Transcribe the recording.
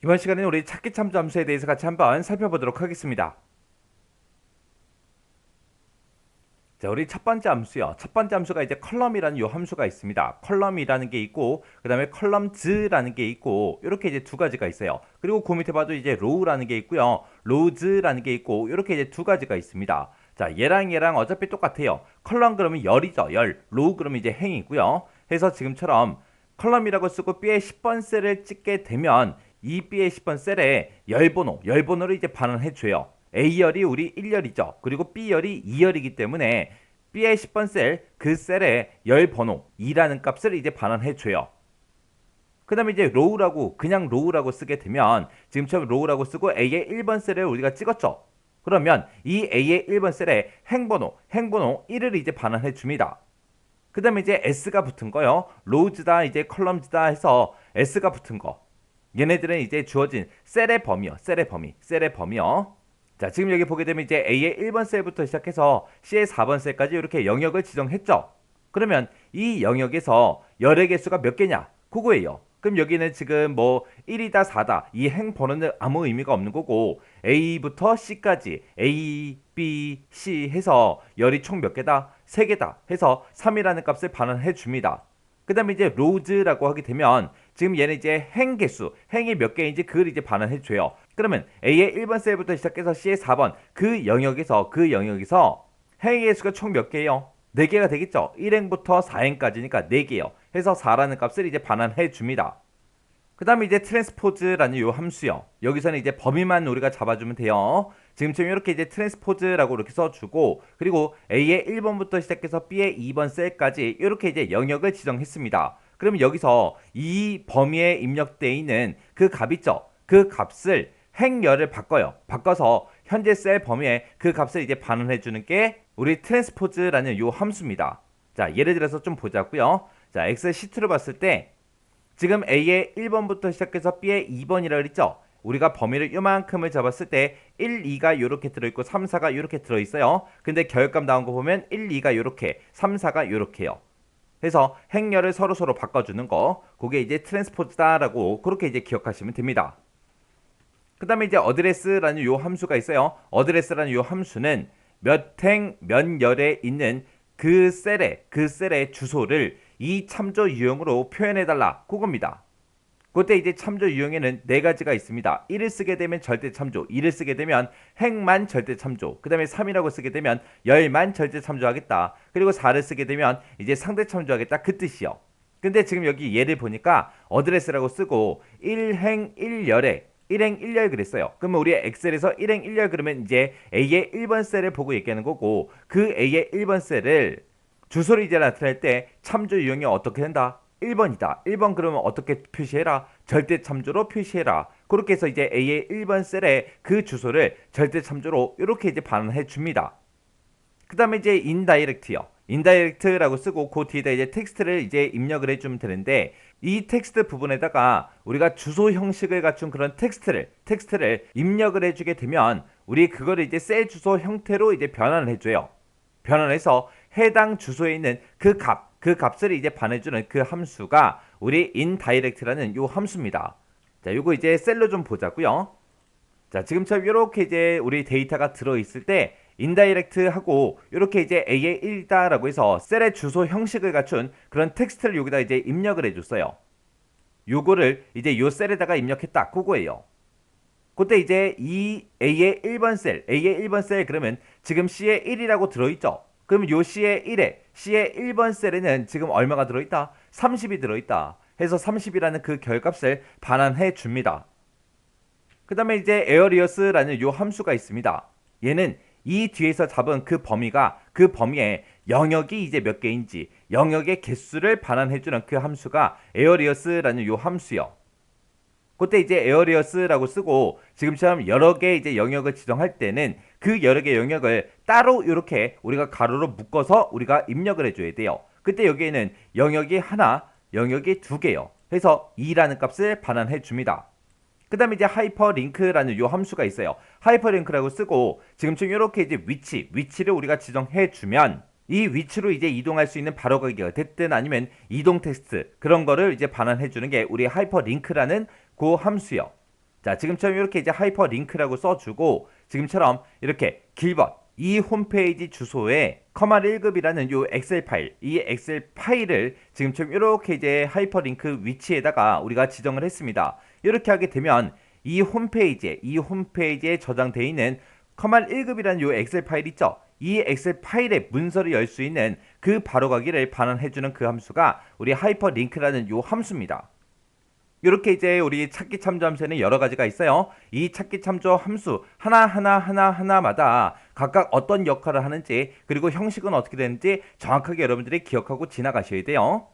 이번 시간에는 우리 찾기 참조 함수에 대해서 같이 한번 살펴보도록 하겠습니다. 자, 우리 첫 번째 함수요. 첫 번째 함수가 이제 컬럼이라는 요 함수가 있습니다. 컬럼이라는 게 있고, 그 다음에 컬럼즈라는 게 있고, 이렇게 이제 두 가지가 있어요. 그리고 그 밑에 봐도 이제 로우라는 게 있고요. 로우즈라는 게 있고, 이렇게 이제 두 가지가 있습니다. 자, 얘랑 어차피 똑같아요. 컬럼 그러면 열이죠. 열. 로우 그러면 이제 행이고요. 해서 지금처럼 컬럼이라고 쓰고 B의 10번 셀을 찍게 되면 이 B의 10번 셀에 열번호를 이제 반환해줘요. A열이 우리 1열이죠. 그리고 B열이 2열이기 때문에 B의 10번 셀, 그 셀에 열 번호 2라는 값을 이제 반환해줘요. 그 다음에 이제 그냥 로우라고 쓰게 되면 지금처럼 로우라고 쓰고 A의 1번 셀을 우리가 찍었죠. 그러면 이 A의 1번 셀에 행번호 1을 이제 반환해 줍니다. 그 다음에 이제 S가 붙은 거요. 로우즈다, 이제 컬럼즈다 해서 S가 붙은 거. 얘네들은 이제 주어진 셀의 범위요. 자, 지금 여기 보게 되면 이제 A의 1번 셀부터 시작해서 C의 4번 셀까지 이렇게 영역을 지정했죠. 그러면 이 영역에서 열의 개수가 몇 개냐? 그거예요. 그럼 여기는 지금 뭐 1이다 4다 이 행 번호는 아무 의미가 없는 거고 A부터 C까지 A, B, C 해서 열이 총 몇 개다? 3개다 해서 3이라는 값을 반환해 줍니다. 그 다음에 이제 로즈라고 하게 되면 지금 얘는 이제 행 개수, 행이 몇 개인지 그걸 이제 반환해 줘요. 그러면 A의 1번 셀부터 시작해서 C의 4번 그 영역에서 행의 개수가 총 몇 개예요? 4개가 되겠죠. 1행부터 4행까지니까 4개요. 해서 4라는 값을 이제 반환해 줍니다. 그 다음에 이제 트랜스포즈라는 요 함수요. 여기서는 이제 범위만 우리가 잡아주면 돼요. 지금처럼 이렇게 이제 트랜스포즈라고 이렇게 써주고, 그리고 A의 1번부터 시작해서 B의 2번 셀까지 이렇게 이제 영역을 지정했습니다. 그러면 여기서 이 범위에 입력되어 있는 그 값 있죠? 그 값을 행열을 바꿔서 현재 셀 범위에 그 값을 이제 반환해주는 게 우리 트랜스포즈라는 요 함수입니다. 자, 예를 들어서 좀 보자고요. 자, 엑셀 시트로 봤을 때 지금 A의 1번부터 시작해서 B의 2번이라고 그랬죠? 우리가 범위를 요만큼을 잡았을 때 1, 2가 이렇게 들어있고 3, 4가 이렇게 들어있어요. 근데 결값 나온 거 보면 1, 2가 이렇게, 3, 4가 이렇게요. 해서 행렬을 서로 바꿔주는 거, 그게 이제 트랜스포즈다라고 그렇게 이제 기억하시면 됩니다. 그 다음에 이제 어드레스라는 요 함수가 있어요. 어드레스라는 요 함수는 몇 행, 몇 열에 있는 그 셀의 주소를 이 참조 유형으로 표현해달라. 그겁니다. 그때 이제 참조 유형에는 네 가지가 있습니다. 1을 쓰게 되면 절대 참조, 2를 쓰게 되면 행만 절대 참조, 그 다음에 3이라고 쓰게 되면 열만 절대 참조하겠다. 그리고 4를 쓰게 되면 이제 상대 참조하겠다. 그 뜻이요. 근데 지금 여기 예를 보니까 어드레스라고 쓰고 1행 1열에 1행 1열 그랬어요. 그러면 우리 엑셀에서 1행 1열 그러면 이제 A의 1번 셀을 보고 얘기하는 거고 그 A의 1번 셀을 주소를 이제 나타낼 때 참조 유형이 어떻게 된다? 1번이다. 1번 그러면 어떻게 표시해라? 절대 참조로 표시해라. 그렇게 해서 이제 A의 1번 셀에 그 주소를 절대 참조로 이렇게 이제 반환해 줍니다. 그 다음에 이제 인다이렉트요. 인다이렉트라고 쓰고 그 뒤에다 이제 텍스트를 이제 입력을 해주면 되는데 이 텍스트 부분에다가 우리가 주소 형식을 갖춘 그런 텍스트를 입력을 해주게 되면 우리 그거를 이제 셀 주소 형태로 이제 변환을 해줘요. 변환해서 해당 주소에 있는 그 값을 이제 반해주는 그 함수가 우리 inDirect라는 요 함수입니다. 자, 요거 이제 셀로 좀 보자고요. 자, 지금처럼 이렇게 이제 우리 데이터가 들어있을 때 인다이렉트하고 이렇게 이제 A의 1이다라고 해서 셀의 주소 형식을 갖춘 그런 텍스트를 여기다 이제 입력을 해줬어요. 요거를 이제 요 셀에다가 입력했다. 그거예요. 그때 이제 이 A의 1번 셀 그러면 지금 C의 1이라고 들어있죠. 그럼 요 C의 1번 셀에는 지금 얼마가 들어있다? 30이 들어있다. 해서 30이라는 그 결값을 반환해 줍니다. 그 다음에 이제 에어리어스라는 요 함수가 있습니다. 얘는 이 뒤에서 잡은 그 범위에 영역이 이제 몇 개인지 영역의 개수를 반환해주는 그 함수가 에어리어스라는 요 함수요. 그때 이제 에어리어스라고 쓰고 지금처럼 여러 개 이제 영역을 지정할 때는 그 여러 개 영역을 따로 이렇게 우리가 가로로 묶어서 우리가 입력을 해줘야 돼요. 그때 여기에는 영역이 하나, 영역이 두 개요. 해서 2라는 값을 반환해 줍니다. 그 다음에 이제 하이퍼링크라는 요 함수가 있어요. 하이퍼링크라고 쓰고 지금처럼 이렇게 이제 위치를 우리가 지정해 주면 이 위치로 이제 이동할 수 있는 바로가기가 됐든 아니면 이동 텍스트 그런 거를 이제 반환해 주는 게 우리 하이퍼링크라는 그 함수요. 자, 지금처럼 이렇게 이제 하이퍼링크라고 써주고 지금처럼 이렇게 길벗 이 홈페이지 주소에 커말 1급이라는 요 엑셀 파일, 이 엑셀 파일을 지금처럼 이렇게 이제 하이퍼링크 위치에다가 우리가 지정을 했습니다. 이렇게 하게 되면 이 홈페이지에 저장되어 있는 커말 1급이라는 요 엑셀 파일 있죠? 이 엑셀 파일의 문서를 열 수 있는 그 바로가기를 반환해주는 그 함수가 우리 하이퍼링크라는 요 함수입니다. 이렇게 이제 우리 찾기 참조 함수에는 여러 가지가 있어요. 이 찾기 참조 함수 하나마다 각각 어떤 역할을 하는지 그리고 형식은 어떻게 되는지 정확하게 여러분들이 기억하고 지나가셔야 돼요.